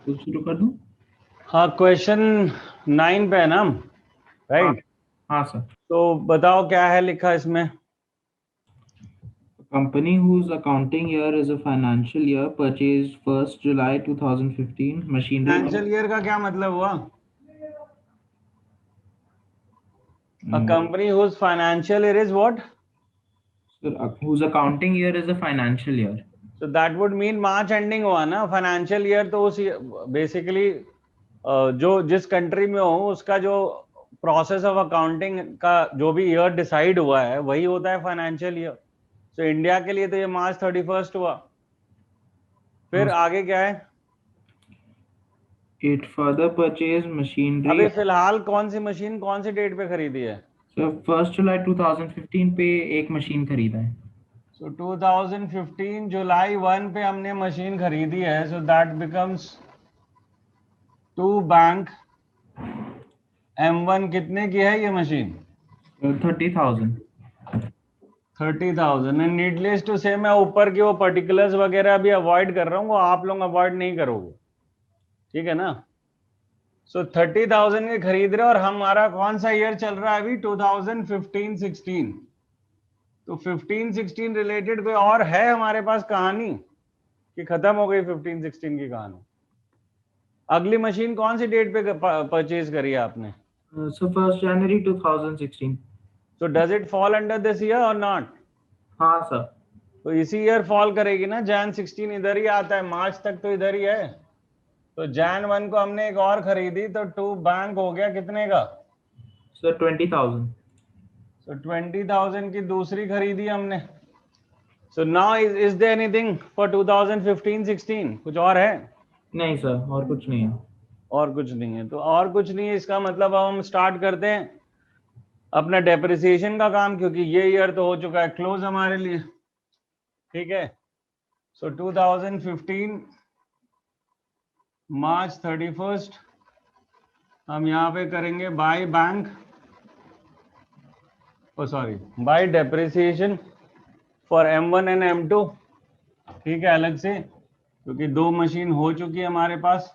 तो शुरू कर दूं? हाँ, क्वेश्चन 9 पे है ना, हाँ राइट? हाँ सर। तो बताओ क्या है लिखा इसमें। Company whose accounting year is a financial year purchased 1st July 2015 machinery. Financial year का क्या मतलब हुआ? अ Hmm. Company whose financial year is what? Sir, whose accounting year is a financial year. So that would mean March ending हुआ ना। Financial year तो उस basically जो जिस कंट्री में हो उसका जो प्रोसेस ऑफ अकाउंटिंग का जो भी ईयर डिसाइड हुआ है वही होता है फाइनेंशियल ईयर। सो इंडिया के लिए तो ये मार्च 31 हुआ। फिर आगे क्या है? It further purchased machinery. अभी फिलहाल कौन सी मशीन कौन सी डेट पे खरीदी है? सर 1st जुलाई 2015 पे एक मशीन खरीदा है। सो 2015 जुलाई 1 पे हमने मशीन खरीदी है। So that becomes to bank M1 कितने की है ये मशीन? 30,000। 30,000। एंड नीडलेस टू से मैं ऊपर की वो पर्टिकुलर्स वगैरह भी अवॉइड कर रहा हूँ, वो आप लोग अवॉइड नहीं करोगे, ठीक है ना? सो 30,000 के खरीद रहे और हमारा कौन सा ईयर चल रहा है अभी? 2015-16। तो 15-16 रिलेटेड कोई और है हमारे पास कहानी कि खत्म हो गई 15-16 की कहानी? अगली मशीन कौन सी डेट पे परचेज करी है आपने? Sir 1st January 2016। So does it fall under this year और नॉट? हाँ सर। तो इसी ईयर फॉल करेगी ना। Jan 16 इधर ही आता है, मार्च तक तो इधर ही है। तो Jan 1 को हमने एक और खरीदी तो टू बैंक हो गया कितने का? सर 20,000। सो 20,000 की दूसरी खरीदी हमने। So now is there anything for 2015-16? कुछ और है? नहीं सर, और कुछ नहीं है। और कुछ नहीं है। तो और कुछ नहीं है इसका मतलब अब हम स्टार्ट करते हैं अपना डेप्रिसिएशन का काम, क्योंकि ये ईयर तो हो चुका है क्लोज हमारे लिए, ठीक है? सो 2015 मार्च 31 हम यहाँ पे करेंगे by bank, oh sorry, by depreciation for M1 and M2, ठीक है, अलग से, क्योंकि दो मशीन हो चुकी है हमारे पास।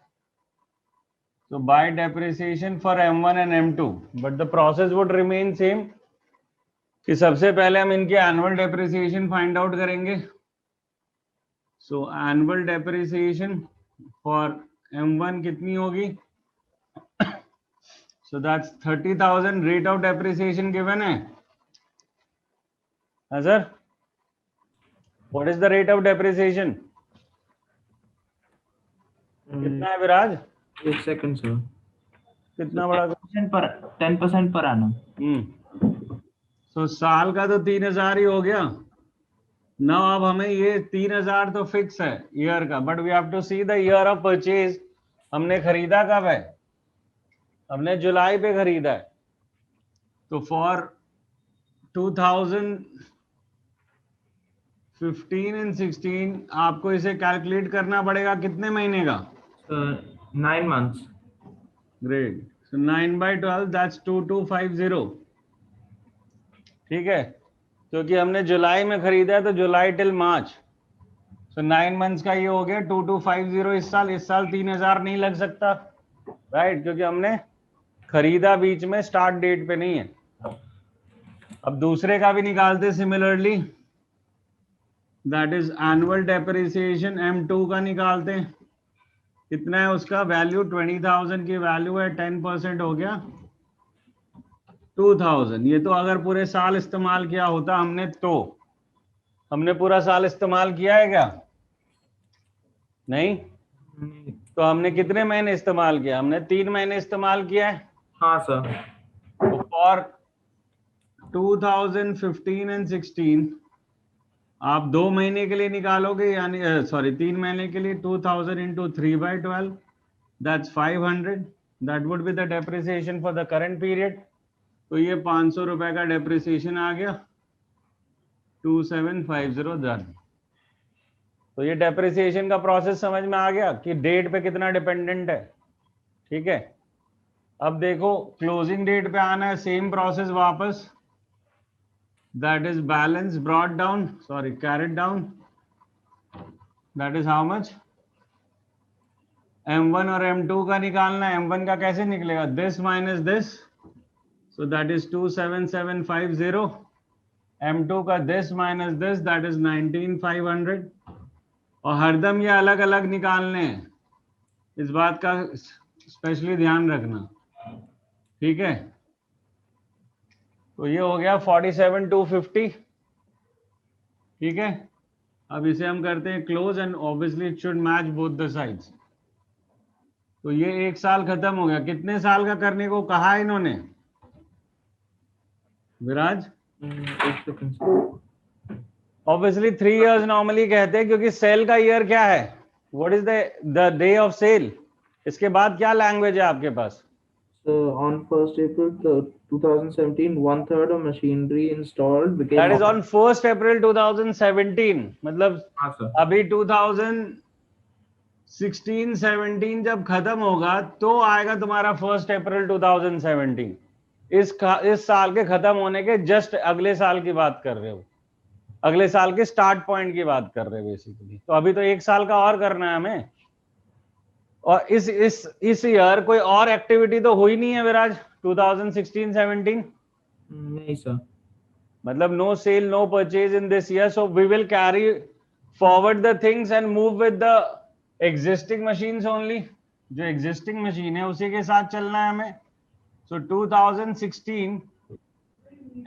तो bye depreciation for M1 and M2, but the process would remain same कि सबसे पहले हम इनके एनुअल डेप्रिसिएशन फाइंड आउट करेंगे। सो एनुअल डेप्रिसिएशन फॉर M1 कितनी होगी? So that's 30,000। Rate of depreciation given है sir. What is the rate of depreciation? कितना है विराज? एक सेकंड सर। कितना बड़ा? 10% पर आना। तो साल का तो 3,000 ही हो गया ना। अब हमें ये 3,000 तो फिक्स है ईयर का, but we have to see the year of purchase. हमने खरीदा कब है? हमने जुलाई पे खरीदा है। तो फॉर 2015 एंड 16 आपको इसे कैलकुलेट करना पड़ेगा कितने महीने का? Sir 9 months। Great. So 9/12 that's 2250, ठीक है? क्योंकि हमने जुलाई में खरीदा है तो जुलाई टिल मार्च। सो 9 मंथ्स का ये हो गया 2250 इस साल 3,000 नहीं लग सकता, राइट? क्योंकि हमने खरीदा बीच में, स्टार्ट डेट पे नहीं है। अब दूसरे का भी निकालते similarly, that is annual depreciation M2 का निकालते हैं। कितना है उसका वैल्यू? 20,000 की वैल्यू है, 10% हो गया 2,000। ये तो अगर पूरे साल इस्तेमाल किया होता हमने, तो हमने पूरा साल इस्तेमाल किया है क्या? नहीं। तो हमने कितने महीने इस्तेमाल किया? हमने 3 महीने इस्तेमाल किया है। हाँ सर। तो फॉर 2015 एंड 16 आप 2 महीने के लिए निकालोगे, यानी सॉरी 3 महीने के लिए 2,000 into 3/12 that's 500। That would be the depreciation for the current period. तो ये 500 रुपए का डेप्रिसिएशन आ गया, 2750 डन। तो ये डेप्रिसिएशन का प्रोसेस समझ में आ गया कि डेट पे कितना डिपेंडेंट है, ठीक है? अब देखो क्लोजिंग डेट पे आना है, सेम प्रोसेस वापस, that is balance brought down, sorry, carried down, that is how much? M1 और M2 का निकालना है। M1 का कैसे निकलेगा, this minus this, so that is 27750। M2 का this minus this, that is 19500। और हरदम ये अलग अलग निकालने हैं, इस बात का स्पेशली ध्यान रखना, ठीक है। तो ये हो गया 47250, ठीक है। अब इसे हम करते हैं close and obviously it should match both the sides. तो ये 1 साल खत्म हो गया। कितने साल का करने को कहा है इन्होंने विराज? एक सेकंड। ऑब्वियसली 3 years नॉर्मली कहते हैं, क्योंकि सेल का ईयर क्या है, what is the day of sale. इसके बाद क्या लैंग्वेज है आपके पास? So on 1st April 2017, one third of machinery installed became that is on 1st April 2017, मतलब हाँ सर। अभी 2016-17 जब खत्म होगा तो आएगा तुम्हारा 1st April 2017। इस साल के खत्म होने के जस्ट अगले साल की बात कर रहे हो, अगले साल के स्टार्ट पॉइंट की बात कर रहे हो बेसिकली। तो अभी तो 1 साल का और करना है हमें। और इस ईयर कोई और एक्टिविटी तो हुई नहीं है विराज 2016-17? नहीं सर। मतलब no sale no purchase in this year, so we will carry forward the things and move with the existing machines only. जो एग्जिस्टिंग मशीन है उसी के साथ चलना है हमें। सो 2016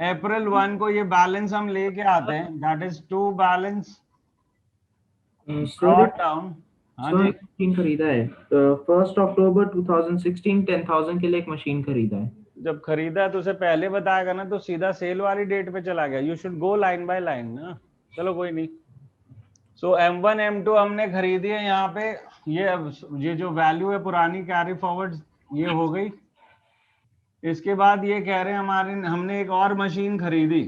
April 1 को ये बैलेंस हम लेके आते हैं, that is to balance sir brought down. हाँ सर जी, एक मशीन खरीदा है। 1st October 2016 10,000 के लिए एक मशीन खरीदा है। जब खरीदा तो उसे पहले बताएगा ना, तो सीधा सेल वाली डेट पे चला गया। You should go line by line ना। चलो कोई नहीं। सो M1 M2 हमने खरीदी है यहाँ पे। ये जो वैल्यू है पुरानी कैरी फॉरवर्ड ये हो गई। इसके बाद ये कह रहे हैं हमने एक और मशीन खरीदी।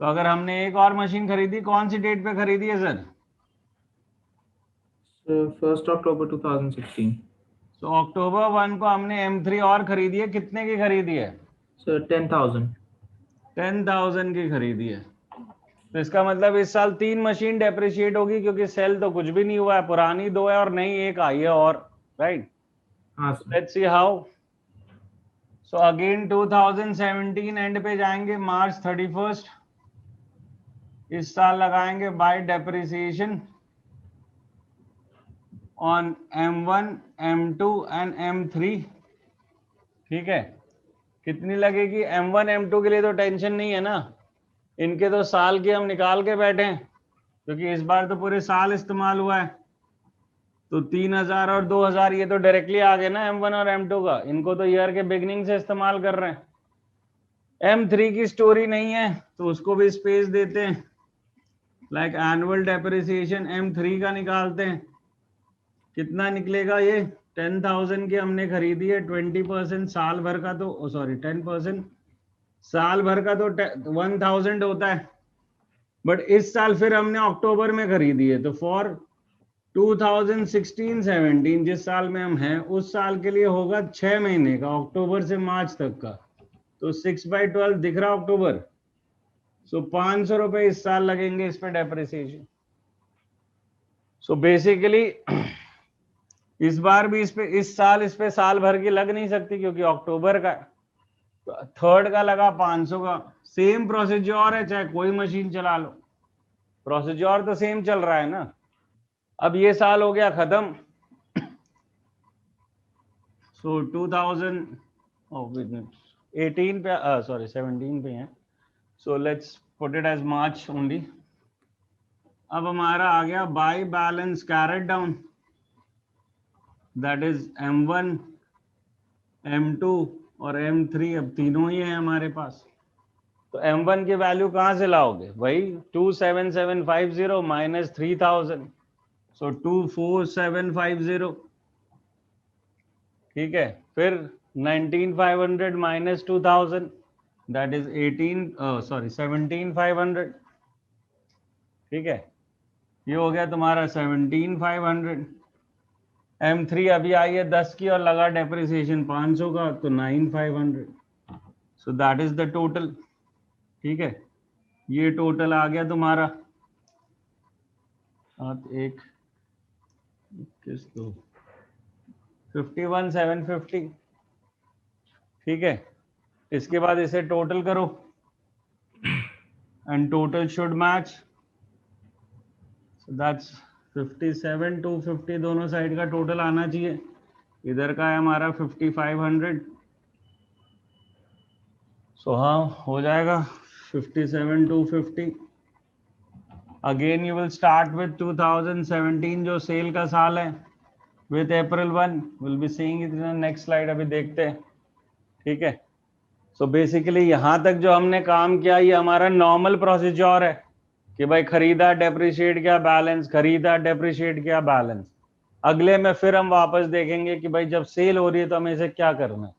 तो अगर हमने एक और मशीन खरीदी, कौन सी डेट पे खरीदी है सर? 1st October 2016। तो October 1 को हमने M3 और खरीदी है। कितने की खरीदी है? सर 10,000। 10,000 की खरीदी है। तो इसका मतलब इस साल 3 मशीन डेप्रिशिएट होगी, क्योंकि सेल तो कुछ भी नहीं हुआ है, पुरानी 2 है और नई 1 आई है और, राइट। हाँ sir. Let's see how. So again 2017 and पे जाएंगे, March 31st। इस साल लगाएंगे bye depreciation on M1 M2 and M3, ठीक है। कितनी लगेगी? M1 M2 के लिए तो टेंशन नहीं है ना, इनके तो साल की हम निकाल के बैठे हैं, क्योंकि इस बार तो पूरे साल इस्तेमाल हुआ है। तो 3,000 और 2,000 ये तो डायरेक्टली आ गए ना M1 और M2 का। इनको तो ईयर के बिगनिंग से इस्तेमाल कर रहे हैं। M3 की स्टोरी नहीं है तो उसको भी स्पेस देते हैं, लाइक एनुअल डेप्रिसिएशन M3 का निकालते हैं। कितना निकलेगा ये? 10,000 की हमने खरीदी है, 20% साल भर का, तो सॉरी 10% साल भर का तो 1,000 होता है। बट इस साल फिर हमने अक्टूबर में खरीदी है, तो फॉर 2016-17 जिस साल में हम हैं उस साल के लिए होगा 6 महीने का, अक्टूबर से मार्च तक का। तो 6/12 दिख रहा अक्टूबर। सो 500 रुपए इस साल लगेंगे इस पे डेप्रिसिएशन। सो बेसिकली इस बार भी इस पे साल भर की लग नहीं सकती, क्योंकि अक्टूबर का थर्ड का लगा 500 का। सेम प्रोसीजर है, चाहे कोई मशीन चला लो, प्रोसीजर तो सेम चल रहा है ना। अब ये साल हो गया खत्म। सो 2018 पे, सॉरी 17 पे है। So let's put it as March only. अब हमारा आ गया by balance carried down, that is M1 M2 और M3। अब तीनों ही है हमारे पास। तो M1 की वैल्यू कहां से लाओगे? वही 27750 माइनस 3,000, सो 24750, ठीक है। फिर 19,500 माइनस 2,000, दैट इज 17,500, ठीक है। ये हो गया तुम्हारा 17,500। M3 अभी आई है 10 की और लगा डेप्रिसिएशन 500 का, तो 9,500। So that is the total, ठीक है। ये टोटल आ गया तुम्हारा। एक किस दो 51,750, ठीक है। इसके बाद इसे टोटल करो and total should match, so that's 57,250 दोनों साइड का टोटल आना चाहिए। इधर का है हमारा 5500, सो हाँ हो जाएगा 57,250। Again you will start with 2017 जो सेल का साल है, with April 1, will be seeing it in next slide, अभी देखते हैं, ठीक है। सो बेसिकली यहाँ तक जो हमने काम किया ये हमारा नॉर्मल प्रोसीजर है कि भाई खरीदा डेप्रिशिएट किया बैलेंस, खरीदा डेप्रिशिएट किया बैलेंस। अगले में फिर हम वापस देखेंगे कि भाई जब सेल हो रही है तो हमें इसे क्या करना है,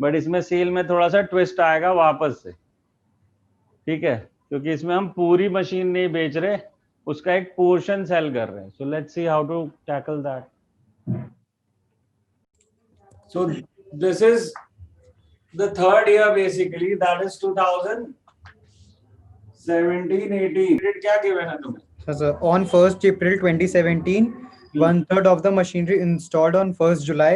बट इसमें सेल में थोड़ा सा ट्विस्ट आएगा वापस से, ठीक है, क्योंकि इसमें हम पूरी मशीन नहीं बेच रहे, उसका एक पोर्शन सेल कर रहे हैं। So let's see how to tackle that. So this is the third year basically, that is 2017-18 क्या given है तुम्हें? So, on 1st April 2017, 1/3 of the machinery installed on 1st July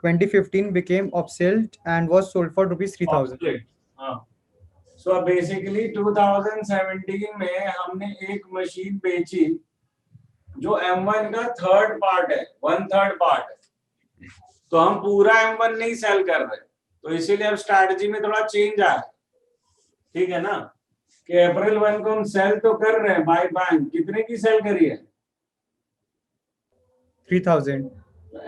2015 became obsolete and was sold for rupees 3,000. हाँ, so basically 2017 में हमने एक machine बेची जो M1 का थर्ड पार्ट है, 1/3 पार्ट है, तो हम पूरा M1 नहीं सेल कर रहे, तो इसीलिए अब स्ट्रैटेजी में थोड़ा चेंज आया, ठीक है ना, कि April 1 को हम सेल तो कर रहे हैं बाय बैंक, कितने की सेल करी है? 3,000.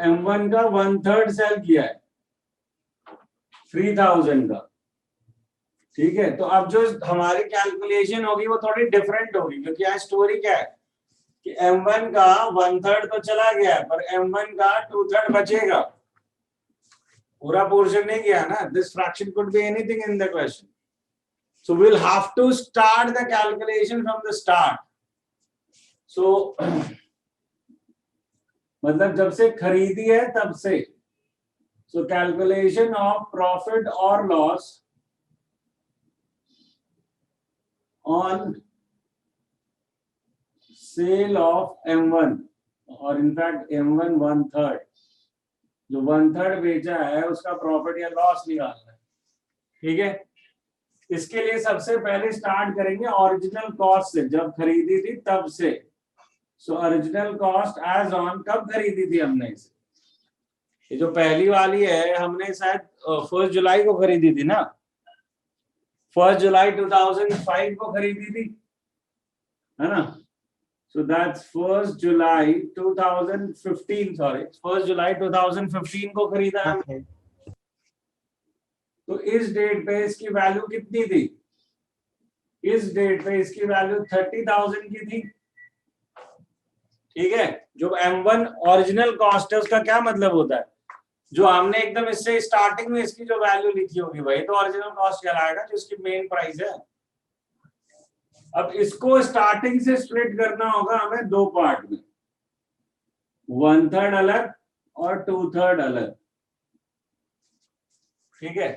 M1 का 1/3 सेल किया है 3,000 का, ठीक है। तो अब जो हमारी कैलकुलेशन होगी वो थोड़ी डिफरेंट होगी, क्योंकि यहाँ स्टोरी क्या है कि M1 का 1/3 तो चला गया है, पर M1 का 2/3 बचेगा, पूरा पोर्शन नहीं गया ना। This fraction could be anything in the question, so we will have to start the calculation from the start. So मतलब जब से खरीदी है तब से, सो कैलकुलेशन ऑफ प्रॉफिट और loss on sale of M1, और इनफैक्ट M1 1/3, जो 1/3 बेचा है उसका प्रॉफिट या लॉस निकालना है, ठीक है। इसके लिए सबसे पहले स्टार्ट करेंगे ओरिजिनल कॉस्ट से, जब खरीदी थी तब से। So original cost as on, कब खरीदी थी हमने इसे? ये जो पहली वाली है हमने शायद 1 जुलाई को खरीदी थी ना, 1 जुलाई 2005 को खरीदी थी, है ना। So that's 1st July 2015, sorry, 1st July 2015 को खरीदा है। Okay. तो इस डेट पे इसकी वैल्यू कितनी थी? इस डेट पे इसकी वैल्यू 30,000 की थी, ठीक है। जो M1 ओरिजिनल कॉस्ट है उसका क्या मतलब होता है, जो हमने एकदम इससे स्टार्टिंग में इसकी जो वैल्यू लिखी होगी वही तो ओरिजिनल कॉस्ट कहलाएगा, जो इसकी मेन प्राइस है। अब इसको स्टार्टिंग से स्प्लिट करना होगा हमें दो पार्ट में, 1/3 अलग और 2/3 अलग, ठीक है।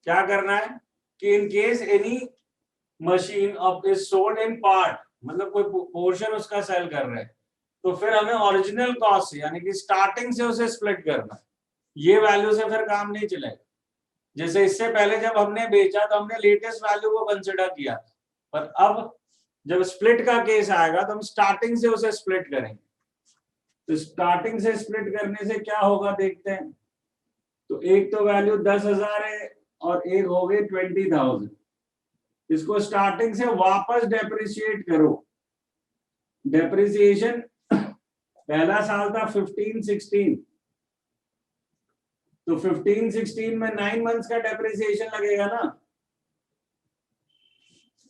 क्या करना है कि in case any machine of is sold in part, मतलब कोई पोर्शन उसका सेल कर रहे हैं, तो फिर हमें ओरिजिनल कॉस्ट से यानी कि स्टार्टिंग से उसे स्प्लिट करना है, ये वैल्यू से फिर काम नहीं चलेगा। जैसे इससे पहले जब हमने बेचा तो हमने लेटेस्ट वैल्यू को कंसिडर किया, पर अब जब स्प्लिट का केस आएगा तो हम स्टार्टिंग से उसे स्प्लिट करेंगे। तो स्टार्टिंग से स्प्लिट करने से क्या होगा देखते हैं। तो एक तो वैल्यू 10,000 है और एक हो गई 20,000। इसको स्टार्टिंग से वापस डेप्रिशिएट करो। डेप्रिसिएशन पहला साल था 15-16, तो 15-16 में 9 मंथ्स का डेप्रिसिएशन लगेगा ना,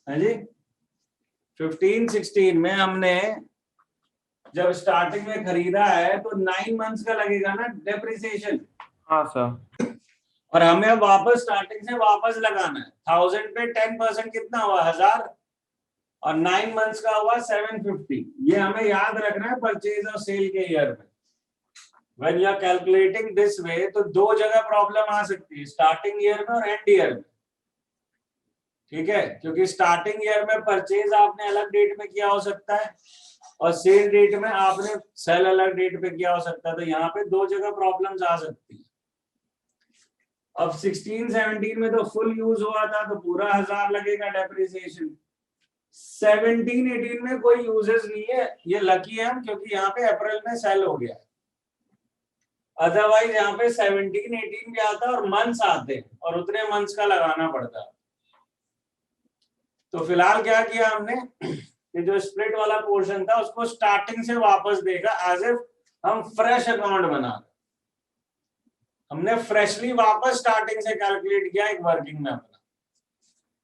है जी। 15-16 में हमने जब स्टार्टिंग में खरीदा है तो 9 मंथ्स का लगेगा ना डेप्रिसिएशन। हाँ सर। और हमें अब वापस स्टार्टिंग से वापस लगाना है। 1000 पे 10% कितना हुआ 1000, और 9 मंथ्स का हुआ 750। ये हमें याद रखना है परचेज और सेल के ईयर में। When you are calculating this way, तो दो जगह प्रॉब्लम आ सकती है, स्टार्टिंग ईयर में और एंड ईयर में, ठीक है, क्योंकि स्टार्टिंग ईयर में परचेज आपने अलग डेट में किया हो सकता है और सेल डेट में आपने सेल अलग डेट पे किया हो सकता है, तो यहाँ पे दो जगह प्रॉब्लम्स आ सकती है। अब 16-17 में तो फुल यूज हुआ था तो पूरा 1000 लगेगा डेप्रिसिएशन। 17-18 में कोई यूजेस नहीं है, ये लकी है हम, क्योंकि यहाँ पे अप्रैल में सेल हो गया। अदरवाइज यहाँ पे 17-18 भी आता और मंथ्स आते और उतने मंथ्स का लगाना पड़ता। तो फिलहाल क्या किया हमने, ये जो स्प्लिट वाला पोर्शन था उसको स्टार्टिंग से वापस देखा, एज इफ हम फ्रेश अकाउंट बना, हमने फ्रेशली वापस स्टार्टिंग से कैलकुलेट किया एक वर्किंग में अपना।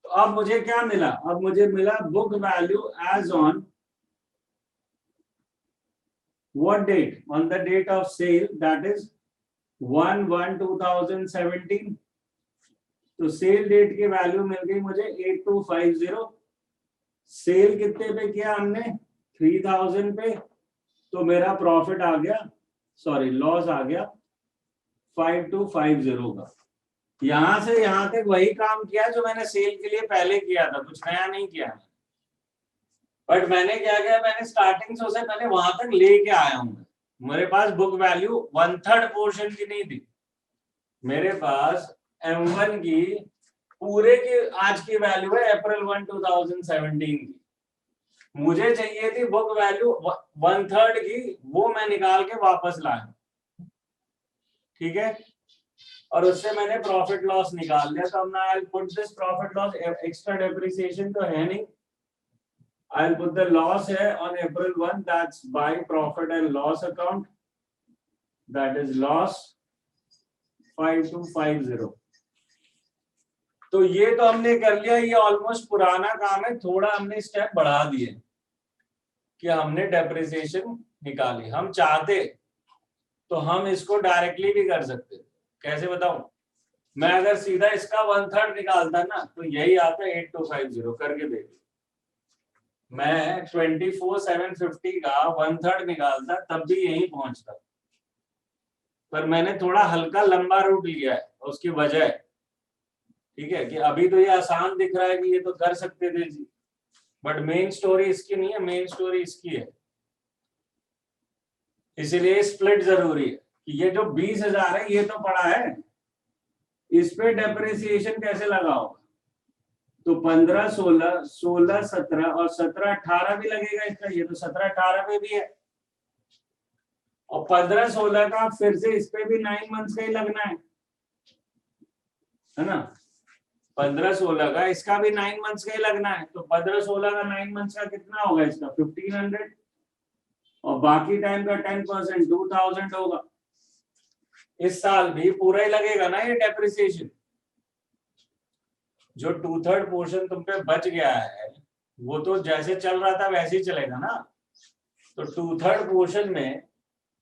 तो अब मुझे क्या मिला, अब मुझे मिला book value as on what date, on the date of sale, that is 1/1/2017। तो सेल डेट की वैल्यू मिल गई मुझे 8250। सेल कितने पे किया हमने, 3000 पे, तो मेरा प्रॉफिट आ गया, सॉरी लॉस आ गया 5250 का। यहां से यहां तक वही काम किया जो मैंने सेल के लिए पहले किया था, कुछ नया नहीं किया। बट मैंने क्या किया, मैंने स्टार्टिंग से उसे मैंने वहां तक लेके आया हूं। मेरे पास बुक वैल्यू 1/3 पोर्शन की नहीं थी, मेरे पास M1 की पूरे की आज की वैल्यू है अप्रैल 1, 2017 की। मुझे चाहिए थी बुक वैल्यू 1/3 की, वो मैं निकाल के वापस लाया, ठीक है, और उससे मैंने प्रॉफिट लॉस निकाल लिया। तो अब ना I put this profit loss, extra depreciation तो है नहीं, I'll put the loss here on April 1, that's by profit and loss account, that is loss 5250। तो ये तो हमने कर लिया, ये ऑलमोस्ट पुराना काम है, थोड़ा हमने स्टेप बढ़ा दिए कि हमने डेप्रिसिएशन निकाली। हम चाहते तो हम इसको डायरेक्टली भी कर सकते, कैसे बताऊं, मैं अगर सीधा इसका 1/3 निकालता ना तो यही आता 8250, करके देख, मैं 24,750 का 1/3 निकालता तब भी यही पहुंचता, पर मैंने थोड़ा हल्का लंबा रूट लिया है उसकी वजह, ठीक है, कि अभी तो ये आसान दिख रहा है कि ये तो कर सकते थे जी, बट मेन स्टोरी इसकी नहीं है, मेन स्टोरी इसकी है। इसीलिए स्प्लिट जरूरी है कि ये जो 20,000 है ये तो पड़ा है, इस पे डेप्रिसिएशन कैसे लगाओ, तो 15, 16, 16, 17 और 17, 18 भी लगेगा इसका, ये तो 17, 18 पे भी है, और 15, 16 का फिर से इस पे भी 9 मंथ्स का ही लगना है ना, 15, 16 का इसका भी 9 मंथ्स का ही लगना है। तो 15, 16 का 9 मंथ्स का कितना होगा इसका 1500, और बाकी टाइम का 10% 2000 होगा। इस साल भी पूरा ही लगेगा ना ये डेप्रिसिएशन। जो 2/3 पोर्शन तुम पे बच गया है वो तो जैसे चल रहा था वैसे ही चलेगा ना। तो 2/3 पोर्शन में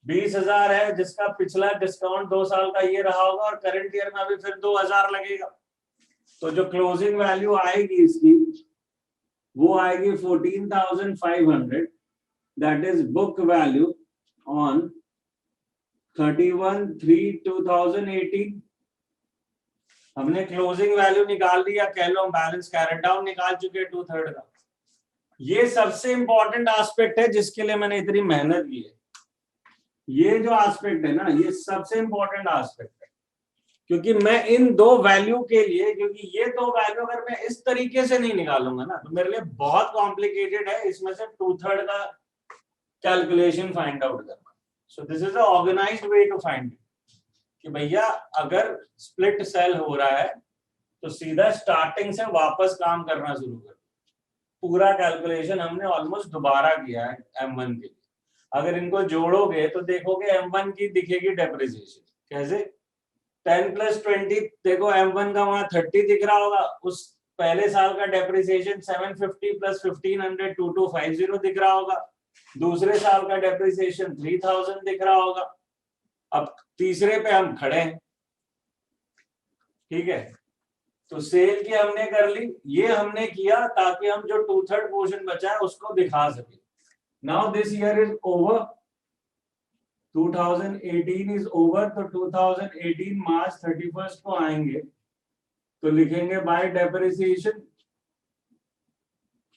20,000 है, जिसका पिछला डिस्काउंट 2 साल का ये रहा होगा, और करंट ईयर में अभी फिर 2,000 लगेगा। तो जो क्लोजिंग वैल्यू आएगी इसकी वो आएगी 14,500, that is book value on 31/3/2018। हमने क्लोजिंग वैल्यू निकाल ली, या कह लो हम बैलेंस कैरेट डाउन निकाल चुके हैं 2/3 का। ये सबसे इंपॉर्टेंट एस्पेक्ट है जिसके लिए मैंने इतनी मेहनत की है। ये जो एस्पेक्ट है ना, ये सबसे इंपॉर्टेंट एस्पेक्ट है, क्योंकि मैं इन दो वैल्यू के लिए, क्योंकि ये दो वैल्यू अगर मैं इस तरीके से नहीं निकालूंगा ना तो मेरे लिए बहुत कॉम्प्लिकेटेड है इसमें से 2/3 का कैलकुलेशन फाइंड आउट करना। So this is a organised way to find कि भैया अगर स्प्लिट सेल हो रहा है तो सीधा स्टार्टिंग से वापस काम करना शुरू कर। पूरा कैलकुलेशन हमने ऑलमोस्ट दोबारा किया है M1 के लिए। अगर इनको जोड़ोगे तो देखोगे M1 की दिखेगी डेप्रिसिएशन कैसे, 10 + 20, देखो M1 का वहां 30 दिख रहा होगा, उस पहले साल का डेप्रिसिएशन 750 + 1500 2250 दिख रहा होगा, दूसरे साल का डेप्रिसिएशन 3000 दिख रहा होगा। अब तीसरे पे हम खड़े हैं, ठीक है, तो सेल की हमने कर ली, ये हमने किया ताकि हम जो 2/3 पोर्शन बचा है उसको दिखा सके। Now this year is over, 2018 is over, तो 2018 मार्च 31 को आएंगे तो लिखेंगे बाय डेप्रिसिएशन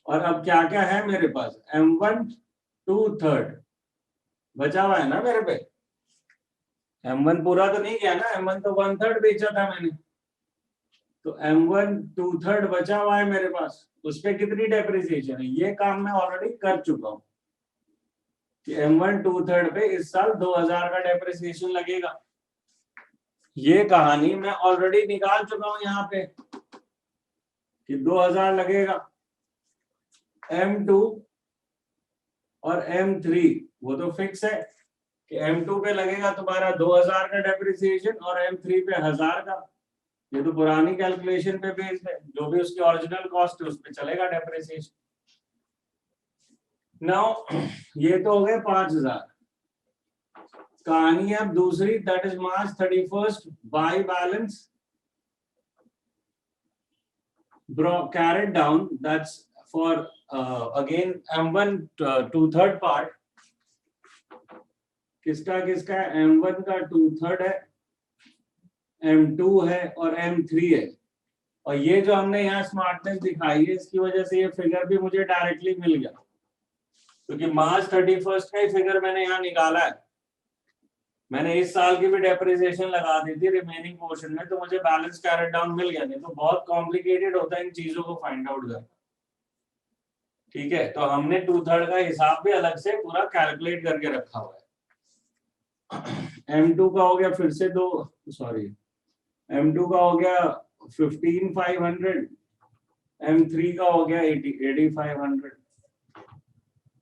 और अब क्या क्या है मेरे पास, M1 2/3 बचा हुआ है ना मेरे पे, M1 पूरा तो नहीं किया ना, M1 तो 1/3 बेचा था मैंने, तो M1 2/3 बचा हुआ है मेरे पास, उस पे कितनी डेप्रिसिएशन है, ये काम मैं ऑलरेडी कर चुका हूं कि M1 2/3 पे इस साल 2000 का डेप्रिसिएशन लगेगा। ये कहानी मैं ऑलरेडी निकाल चुका हूं यहाँ पे कि 2000 लगेगा। M2 और M3 वो तो फिक्स है कि M2 पे लगेगा तुम्हारा 2000 का डेप्रिसिएशन और M3 पे 1000 का, ये तो पुरानी कैलकुलेशन पे बेस्ड है, जो भी उसकी ओरिजिनल कॉस्ट है उस पे चलेगा डेप्रिसिएशन। नाउ ये तो हो गए 5000। कहानी अब दूसरी, that is March 31st by balance carried down, that's for again M1 2/3 part, किसका किसका है, M1 का 2/3 है, M2 है और M3 है। और ये जो हमने यहाँ स्मार्टनेस दिखाई है इसकी वजह से ये फिगर भी मुझे डायरेक्टली मिल गया, क्योंकि March 31st का ही फिगर मैंने यहाँ निकाला है। मैंने इस साल की भी डेप्रिसिएशन लगा दी थी रिमेनिंग पोर्शन में, तो मुझे बैलेंस कैरेट डाउन मिल गया। नहीं तो बहुत कॉम्प्लिकेटेड होता है इन चीजों को फाइंड आउट करना। ठीक है, तो हमने 2/3 का हिसाब भी अलग से पूरा कैलकुलेट करके रखा हुआ है। M2 का हो गया फिर से M2 का हो गया 15,500, M3 का हो गया 8,500।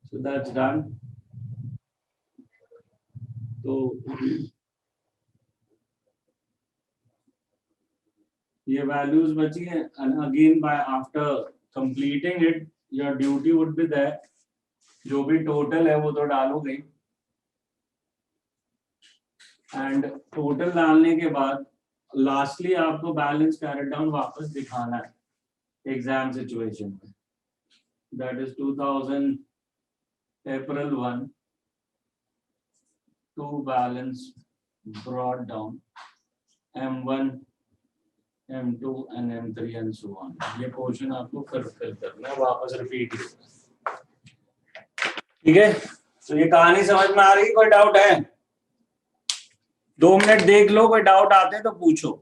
So that's done. तो ये वैल्यूज बची हैं, and again by after completing it your duty would be there, जो भी टोटल है वो तो डालोगे, एंड टोटल डालने के बाद लास्टली आपको बैलेंस कैरेट डाउन वापस दिखाना है एग्जाम सिचुएशन में, that is 2000 April 1 to balance brought down M1 M2 and M3 and so on। ये पोर्शन आपको फिल करना है, वापस रिपीट करना। ठीक है, तो ये कहानी समझ में आ रही, कोई डाउट है? 2 मिनट देख लो, कोई डाउट आते हैं तो पूछो।